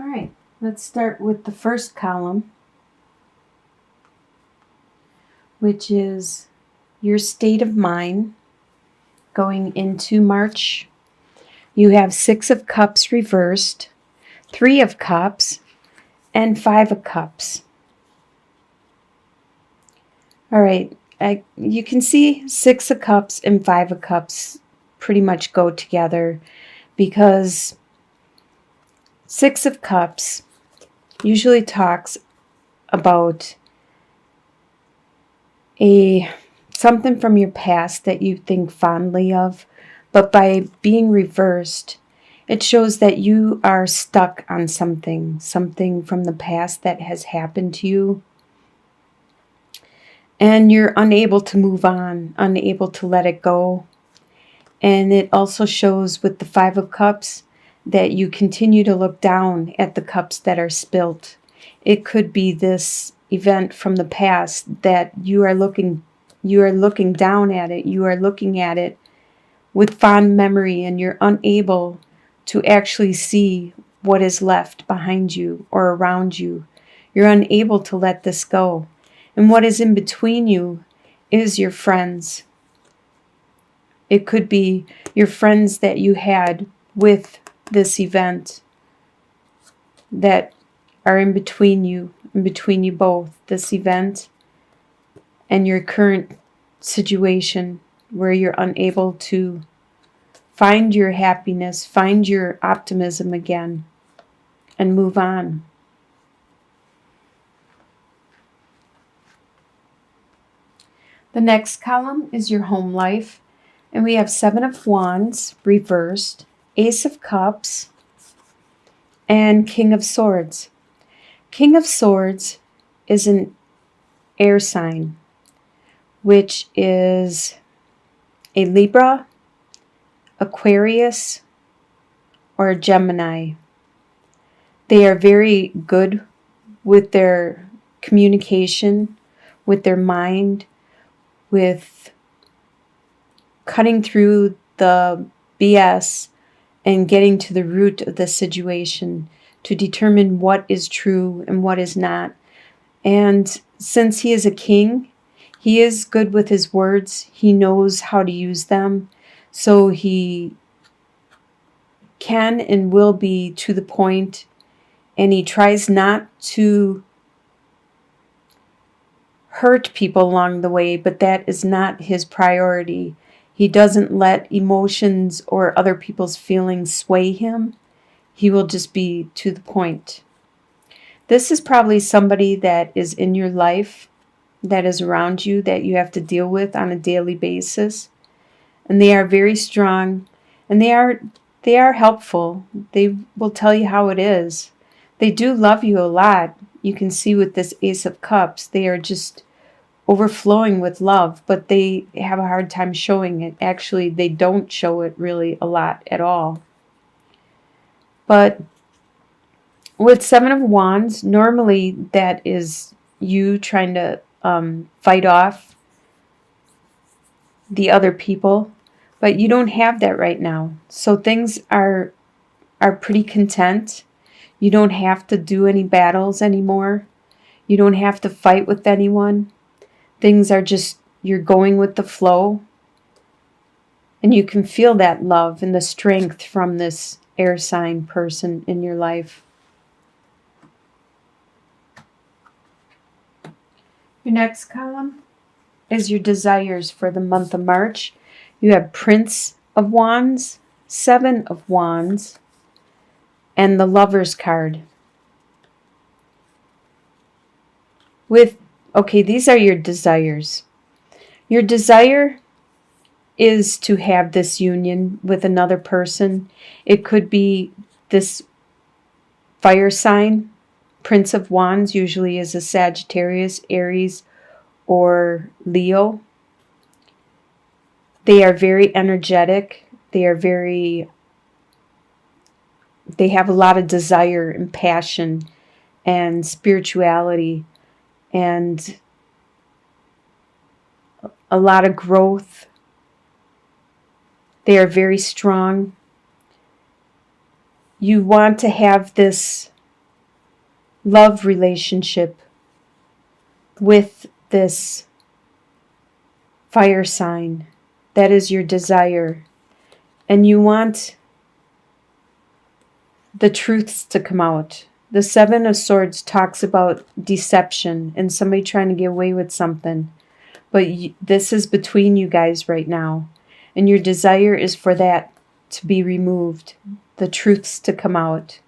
All right, let's start with the first column, which is your state of mind going into March. You have 6 of Cups reversed, 3 of Cups, and 5 of Cups. All right, you can see 6 of Cups and 5 of Cups pretty much go together, because 6 of Cups usually talks about something from your past that you think fondly of, but by being reversed, it shows that you are stuck on something from the past that has happened to you, and you're unable to move on, unable to let it go. And it also shows with the 5 of Cups that you continue to look down at the cups that are spilt. It could be this event from the past that you are looking down at it. You are looking at it with fond memory, and you're unable to actually see what is left behind you or around you. You're unable to let this go. And what is in between you is your friends. It could be your friends that you had with this event that are in between you both, this event and your current situation where you're unable to find your happiness, find your optimism again, and move on. The next column is your home life, and we have 7 of Wands reversed, Ace of Cups, and King of Swords. King of Swords is an air sign, which is a Libra, Aquarius, or a Gemini. They are very good with their communication, with their mind, with cutting through the BS and getting to the root of the situation to determine what is true and what is not. And since he is a king, he is good with his words. He knows how to use them. So he can and will be to the point, and he tries not to hurt people along the way, but that is not his priority. He doesn't let emotions or other people's feelings sway him. He will just be to the point. This is probably somebody that is in your life, that is around you, that you have to deal with on a daily basis. And they are very strong, and they are helpful. They will tell you how it is. They do love you a lot. You can see with this Ace of Cups, they are just overflowing with love, but they have a hard time showing it. Actually, they don't show it really a lot at all. But with 7 of Wands, normally that is you trying to fight off the other people, but you don't have that right now. So things are pretty content. You don't have to do any battles anymore. You don't have to fight with anyone. Things are just, you're going with the flow. And you can feel that love and the strength from this air sign person in your life. Your next column is your desires for the month of March. You have Prince of Wands, 7 of Wands, and the Lover's card. These are your desires. Your desire is to have this union with another person. It could be this fire sign. Prince of Wands usually is a Sagittarius, Aries, or Leo. They are very energetic. They have a lot of desire and passion and spirituality and a lot of growth. They are very strong. You want to have this love relationship with this fire sign. That is your desire. And you want the truths to come out. The Seven of Swords talks about deception and somebody trying to get away with something. But this is between you guys right now. And your desire is for that to be removed. The truths to come out.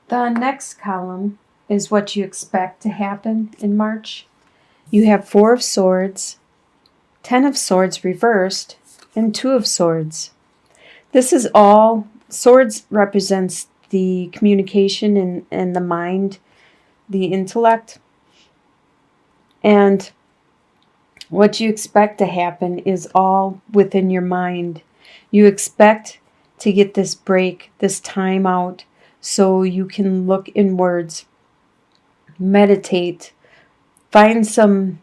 The next column is what you expect to happen in March. You have Four of Swords, Ten of Swords reversed, and Two of Swords. This is all, Swords represents the communication and the mind, the intellect. And what you expect to happen is all within your mind. You expect to get this break, this time out, so you can look inwards, meditate, find some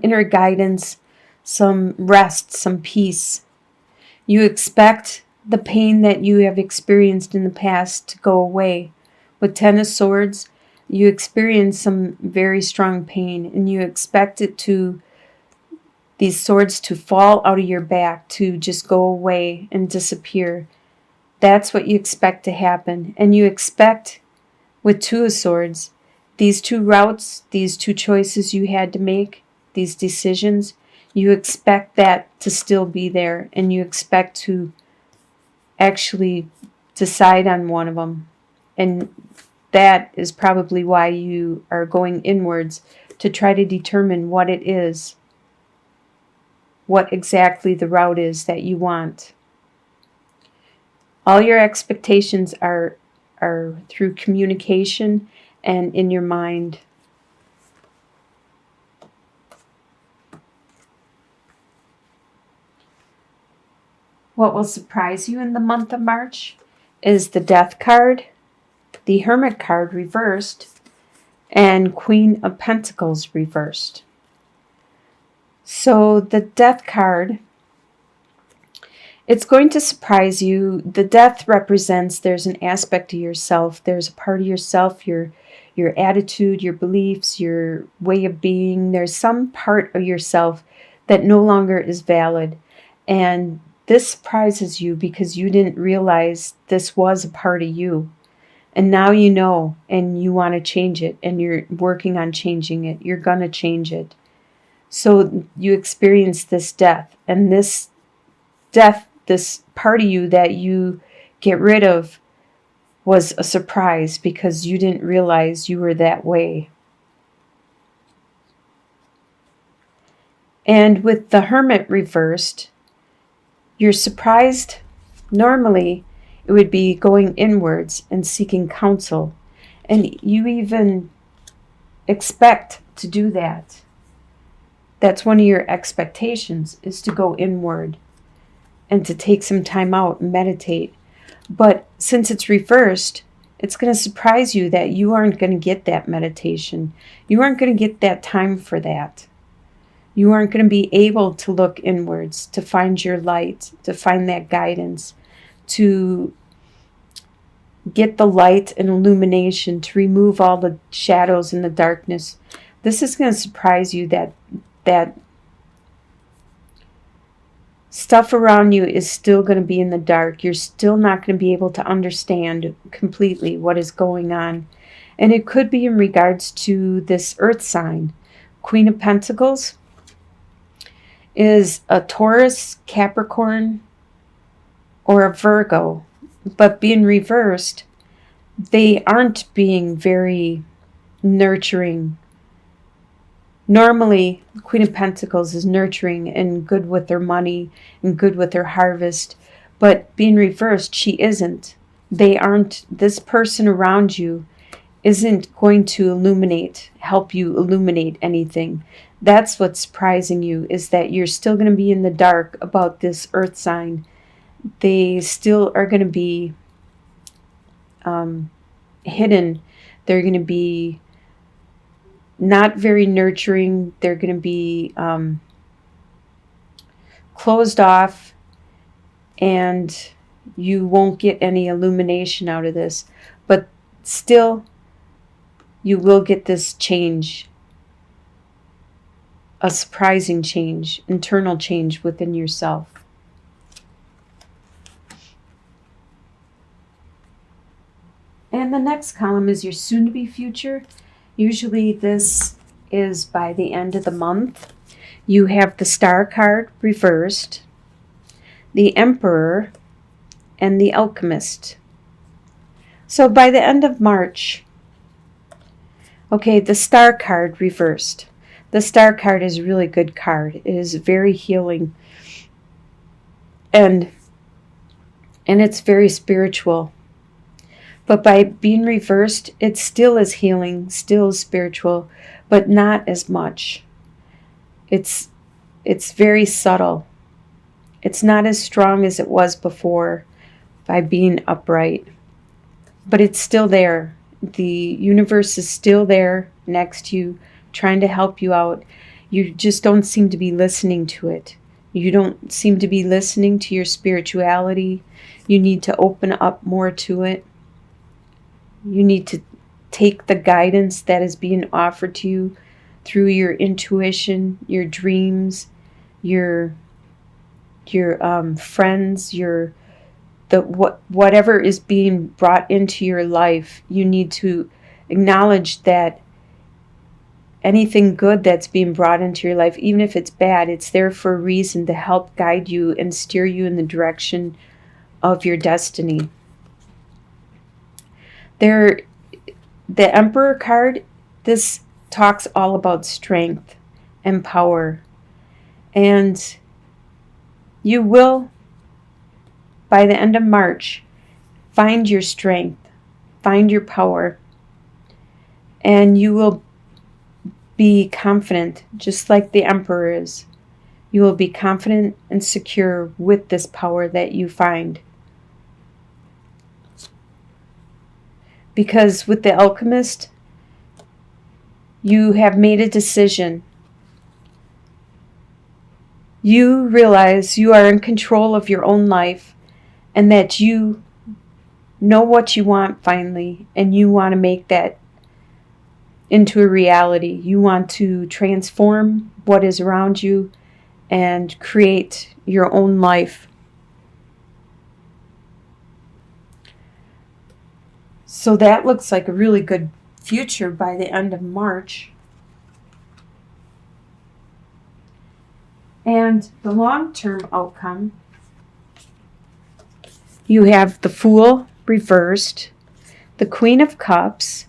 inner guidance, some rest, some peace. You expect the pain that you have experienced in the past to go away. With Ten of Swords, you experience some very strong pain, and you expect it to, these swords to fall out of your back, to just go away and disappear. That's what you expect to happen. And you expect, with Two of Swords, these two routes, these two choices you had to make, these decisions, you expect that to still be there. And you expect to actually decide on one of them. And that is probably why you are going inwards, to try to determine what it is, what exactly the route is that you want. All your expectations are through communication and in your mind. What will surprise you in the month of March is the Death card, the Hermit card reversed, and Queen of Pentacles reversed. So the Death card, it's going to surprise you. The Death represents there's an aspect of yourself. There's a part of yourself, your attitude, your beliefs, your way of being. There's some part of yourself that no longer is valid. And this surprises you because you didn't realize this was a part of you. And now you know, and you want to change it, and you're working on changing it. You're going to change it. So you experience this death, and this death, this part of you that you get rid of, was a surprise because you didn't realize you were that way. And with the Hermit reversed, you're surprised. Normally, it would be going inwards and seeking counsel. And you even expect to do that. That's one of your expectations, is to go inward and to take some time out and meditate. But since it's reversed, it's going to surprise you that you aren't going to get that meditation. You aren't going to get that time for that. You aren't going to be able to look inwards, to find your light, to find that guidance, to get the light and illumination, to remove all the shadows and the darkness. This is going to surprise you that stuff around you is still going to be in the dark. You're still not going to be able to understand completely what is going on. And it could be in regards to this earth sign. Queen of Pentacles is a Taurus, Capricorn, or a Virgo. But being reversed, they aren't being very nurturing. Normally, Queen of Pentacles is nurturing and good with their money and good with their harvest. But being reversed, she isn't. They aren't. This person around you isn't going to help you illuminate anything. That's what's surprising you, is that you're still going to be in the dark about this earth sign. They still are going to be hidden. They're going to be not very nurturing. They're going to be closed off, and you won't get any illumination out of this. But still, you will get this change, a surprising change, internal change within yourself. And the next column is your soon-to-be future. Usually this is by the end of the month. You have the Star card reversed, the Emperor, and the Alchemist. So by the end of March, okay, the Star card reversed. The Star card is a really good card. It is very healing. And it's very spiritual. But by being reversed, it still is healing, still is spiritual, but not as much. It's very subtle. It's not as strong as it was before by being upright. But it's still there. The universe is still there next to you, trying to help you out. You just don't seem to be listening to it. You don't seem to be listening to your spirituality. You need to open up more to it. You need to take the guidance that is being offered to you through your intuition, your dreams, your friends, whatever is being brought into your life. You need to acknowledge that anything good that's being brought into your life, even if it's bad, it's there for a reason to help guide you and steer you in the direction of your destiny. The Emperor card, this talks all about strength and power. And you will, by the end of March, find your strength, find your power, and you will be confident, just like the Emperor is. You will be confident and secure with this power that you find. Because with the Alchemist, you have made a decision. You realize you are in control of your own life and that you know what you want finally, and you want to make that into a reality. You want to transform what is around you and create your own life. So that looks like a really good future by the end of March. And the long-term outcome, you have the Fool reversed, the Queen of Cups,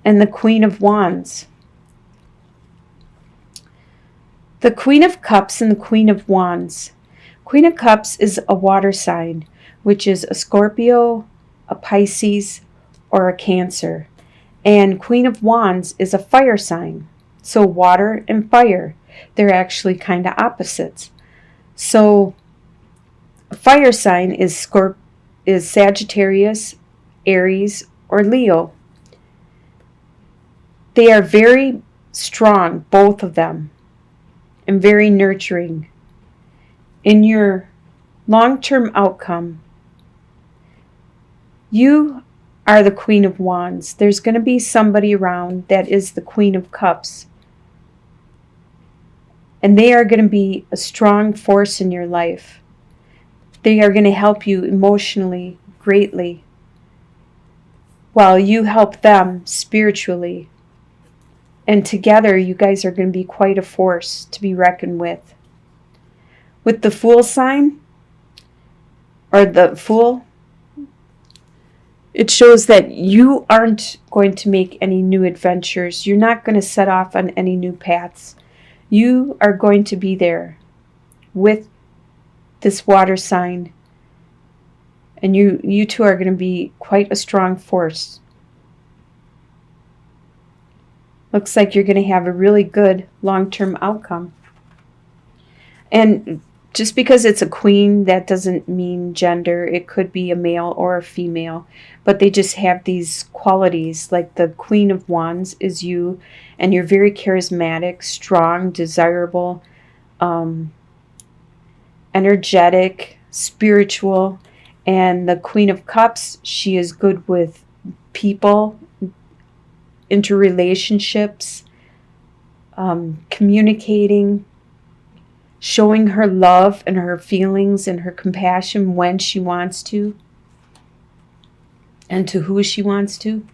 and the Queen of Wands. The Queen of Cups and the Queen of Wands. Queen of Cups is a water sign, which is a Scorpio, a Pisces, or a Cancer. And Queen of Wands is a fire sign. So water and fire, they're actually kind of opposites. So a fire sign is Sagittarius, Aries, or Leo. They are very strong, both of them, and very nurturing. In your long-term outcome, you are the Queen of Wands. There's going to be somebody around that is the Queen of Cups. And they are going to be a strong force in your life. They are going to help you emotionally greatly, while you help them spiritually. And together, you guys are going to be quite a force to be reckoned with. With the Fool sign, or the Fool, it shows that you aren't going to make any new adventures. You're not going to set off on any new paths. You are going to be there with this water sign. And you two are going to be quite a strong force. Looks like you're going to have a really good long-term outcome. And Just because it's a queen, that doesn't mean gender. It could be a male or a female, but they just have these qualities. Like the Queen of Wands is you, and you're very charismatic, strong, desirable, energetic, spiritual. And the Queen of Cups, she is good with people, interrelationships, communicating, showing her love and her feelings and her compassion when she wants to and to who she wants to.